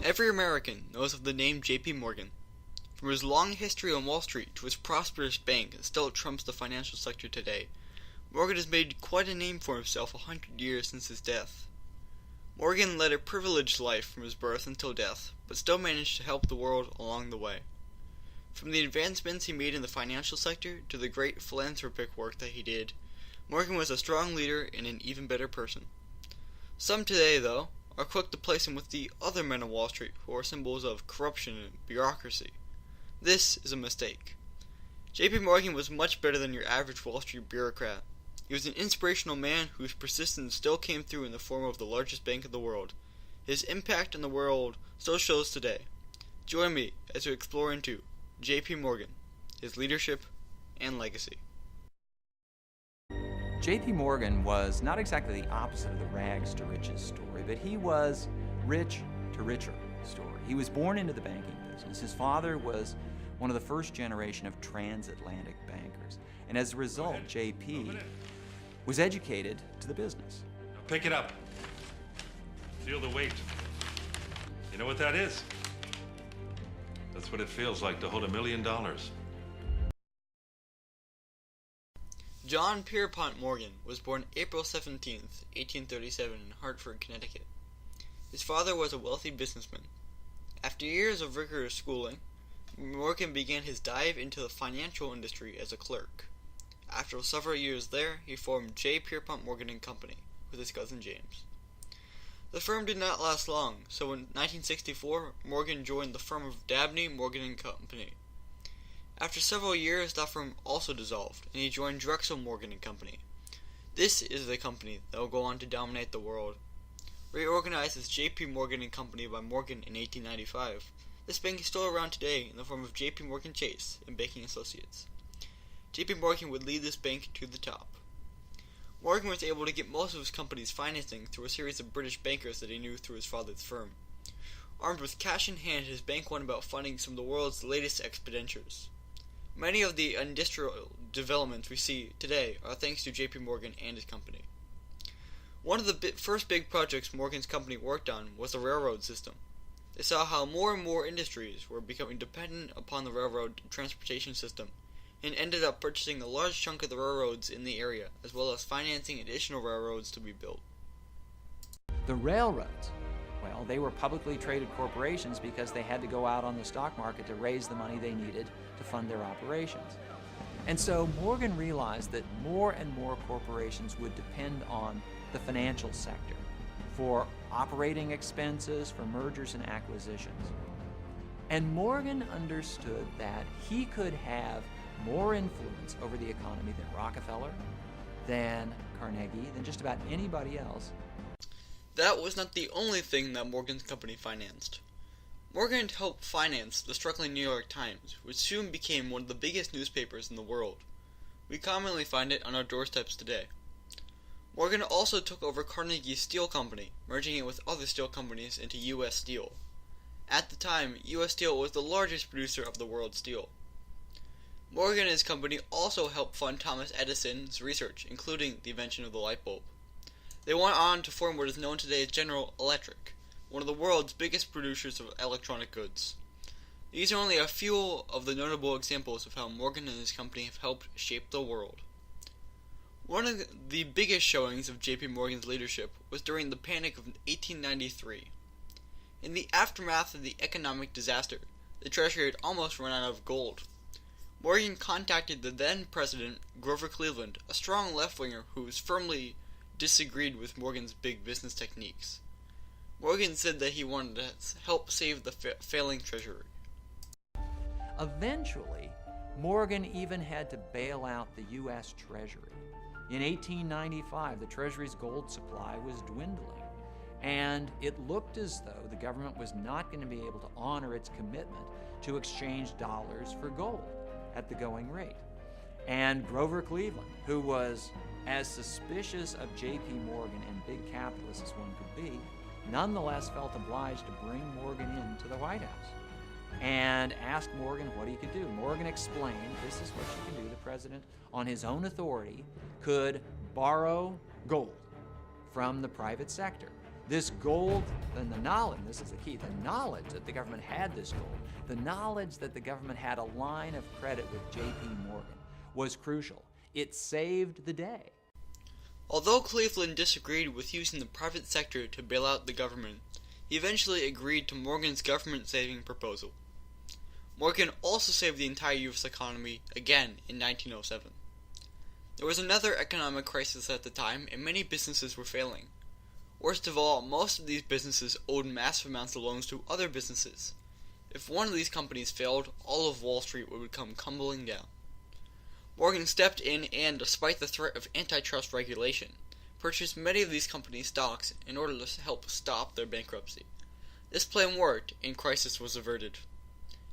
Every American knows of the name J.P. Morgan. From his long history on Wall Street to his prosperous bank that still trumps the financial sector today, Morgan has made quite a name for himself 100 years since his death. Morgan led a privileged life from his birth until death, but still managed to help the world along the way. From the advancements he made in the financial sector to the great philanthropic work that he did, Morgan was a strong leader and an even better person. Some today, though, are quick to place him with the other men on Wall Street who are symbols of corruption and bureaucracy. This is a mistake. J.P. Morgan was much better than your average Wall Street bureaucrat. He was an inspirational man whose persistence still came through in the form of the largest bank in the world. His impact on the world still shows today. Join me as we explore into J.P. Morgan, his leadership, and legacy. J.P. Morgan was not exactly the opposite of the rags to riches story, but he was rich to richer story. He was born into the banking business. His father was one of the first generation of transatlantic bankers. And as a result, J.P. was educated to the business. Now pick it up. Feel the weight. You know what that is? That's what it feels like to hold $1 million. John Pierpont Morgan was born April 17, 1837 in Hartford, Connecticut. His father was a wealthy businessman. After years of rigorous schooling, Morgan began his dive into the financial industry as a clerk. After several years there, he formed J. Pierpont Morgan and Company with his cousin James. The firm did not last long, so in 1964, Morgan joined the firm of Dabney, Morgan and Company. After several years, that firm also dissolved, and he joined Drexel Morgan and Company. This is the company that will go on to dominate the world. Reorganized as J.P. Morgan and Company by Morgan in 1895, this bank is still around today in the form of J.P. Morgan Chase and Banking Associates. J.P. Morgan would lead this bank to the top. Morgan was able to get most of his company's financing through a series of British bankers that he knew through his father's firm. Armed with cash in hand, his bank went about funding some of the world's latest expenditures. Many of the industrial developments we see today are thanks to J.P. Morgan and his company. One of the first big projects Morgan's company worked on was the railroad system. They saw how more and more industries were becoming dependent upon the railroad transportation system, and ended up purchasing a large chunk of the railroads in the area, as well as financing additional railroads to be built. The railroads, well, they were publicly traded corporations because they had to go out on the stock market to raise the money they needed to fund their operations. And so Morgan realized that more and more corporations would depend on the financial sector for operating expenses, for mergers and acquisitions. And Morgan understood that he could have more influence over the economy than Rockefeller, than Carnegie, than just about anybody else. That was not the only thing that Morgan's company financed. Morgan helped finance the struggling New York Times, which soon became one of the biggest newspapers in the world. We commonly find it on our doorsteps today. Morgan also took over Carnegie Steel Company, merging it with other steel companies into U.S. Steel. At the time, U.S. Steel was the largest producer of the world's steel. Morgan and his company also helped fund Thomas Edison's research, including the invention of the light bulb. They went on to form what is known today as General Electric, one of the world's biggest producers of electronic goods. These are only a few of the notable examples of how Morgan and his company have helped shape the world. One of the biggest showings of J.P. Morgan's leadership was during the Panic of 1893. In the aftermath of the economic disaster, the Treasury had almost run out of gold. Morgan contacted the then president, Grover Cleveland, a strong left-winger who firmly disagreed with Morgan's big business techniques. Morgan said that he wanted to help save the failing treasury. Eventually, Morgan even had to bail out the U.S. Treasury. In 1895, the Treasury's gold supply was dwindling, and it looked as though the government was not going to be able to honor its commitment to exchange dollars for gold at the going rate. And Grover Cleveland, who was as suspicious of J.P. Morgan and big capitalists as one could be, nonetheless felt obliged to bring Morgan into the White House and asked Morgan what he could do. Morgan explained, this is what you can do. The president, on his own authority, could borrow gold from the private sector. This gold, and the knowledge, and this is the key, the knowledge that the government had this gold, the knowledge that the government had a line of credit with J.P. Morgan was crucial. It saved the day. Although Cleveland disagreed with using the private sector to bail out the government, he eventually agreed to Morgan's government-saving proposal. Morgan also saved the entire U.S. economy again in 1907. There was another economic crisis at the time, and many businesses were failing. Worst of all, most of these businesses owed massive amounts of loans to other businesses. If one of these companies failed, all of Wall Street would come tumbling down. Morgan stepped in and, despite the threat of antitrust regulation, purchased many of these companies' stocks in order to help stop their bankruptcy. This plan worked, and crisis was averted.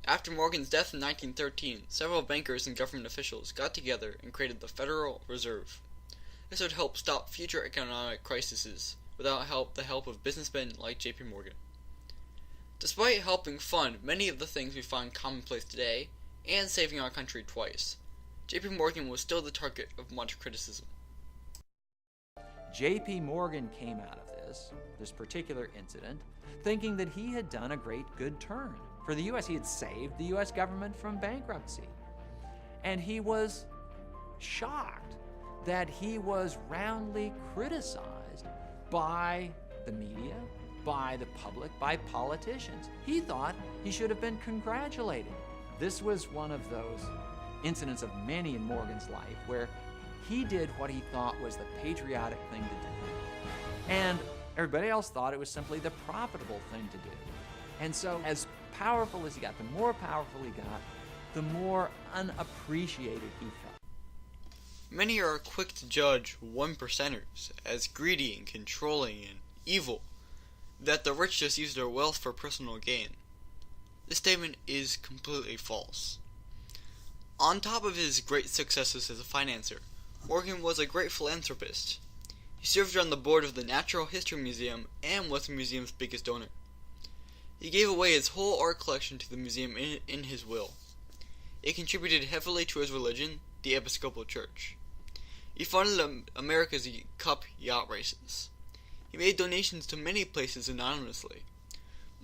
After Morgan's death in 1913, several bankers and government officials got together and created the Federal Reserve. This would help stop future economic crises without the help of businessmen like J.P. Morgan. Despite helping fund many of the things we find commonplace today, and saving our country twice, J.P. Morgan was still the target of much criticism. J.P. Morgan came out of this particular incident, thinking that he had done a great good turn for the U.S. He had saved the U.S. government from bankruptcy. And he was shocked that he was roundly criticized by the media, by the public, by politicians. He thought he should have been congratulated. This was one of those incidents of many in Morgan's life where he did what he thought was the patriotic thing to do. And everybody else thought it was simply the profitable thing to do. And so as powerful as he got, the more powerful he got, the more unappreciated he felt. Many are quick to judge one-percenters as greedy and controlling and evil, that the rich just use their wealth for personal gain. This statement is completely false. On top of his great successes as a financier, Morgan was a great philanthropist. He served on the board of the Natural History Museum and was the museum's biggest donor. He gave away his whole art collection to the museum in his will. It contributed heavily to his religion, the Episcopal Church. He funded America's Cup yacht races. He made donations to many places anonymously.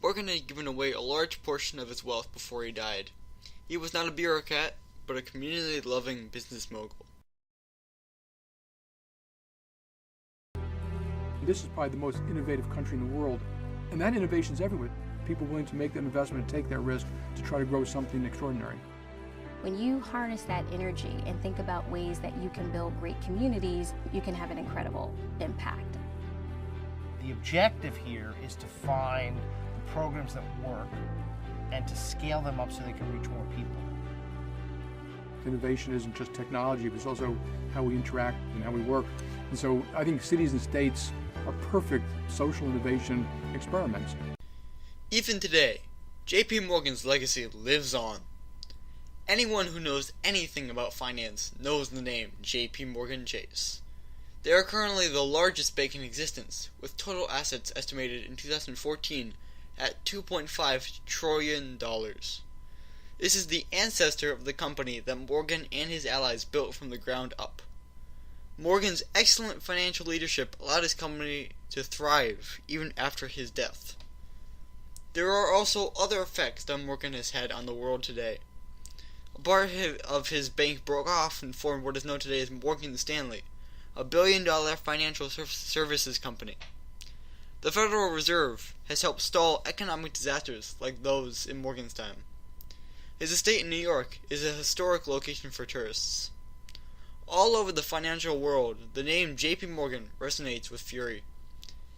Morgan had given away a large portion of his wealth before he died. He was not a bureaucrat, but a community-loving business mogul. This is probably the most innovative country in the world, and that innovation is everywhere. People willing to make that investment and take that risk to try to grow something extraordinary. When you harness that energy and think about ways that you can build great communities, you can have an incredible impact. The objective here is to find the programs that work and to scale them up so they can reach more people. Innovation isn't just technology, but it's also how we interact and how we work. And so I think cities and states are perfect social innovation experiments. Even today, J.P. Morgan's legacy lives on. Anyone who knows anything about finance knows the name J.P. Morgan Chase. They are currently the largest bank in existence, with total assets estimated in 2014 at $2.5 trillion. This is the ancestor of the company that Morgan and his allies built from the ground up. Morgan's excellent financial leadership allowed his company to thrive even after his death. There are also other effects that Morgan has had on the world today. A part of his bank broke off and formed what is known today as Morgan Stanley, a billion-dollar financial services company. The Federal Reserve has helped stall economic disasters like those in Morgan's time. His estate in New York is a historic location for tourists. All over the financial world, the name J.P. Morgan resonates with fury.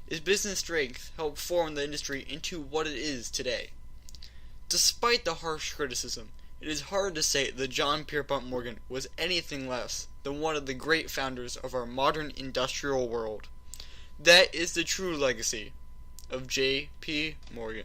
His business strength helped form the industry into what it is today. Despite the harsh criticism, it is hard to say that John Pierpont Morgan was anything less than one of the great founders of our modern industrial world. That is the true legacy of J.P. Morgan.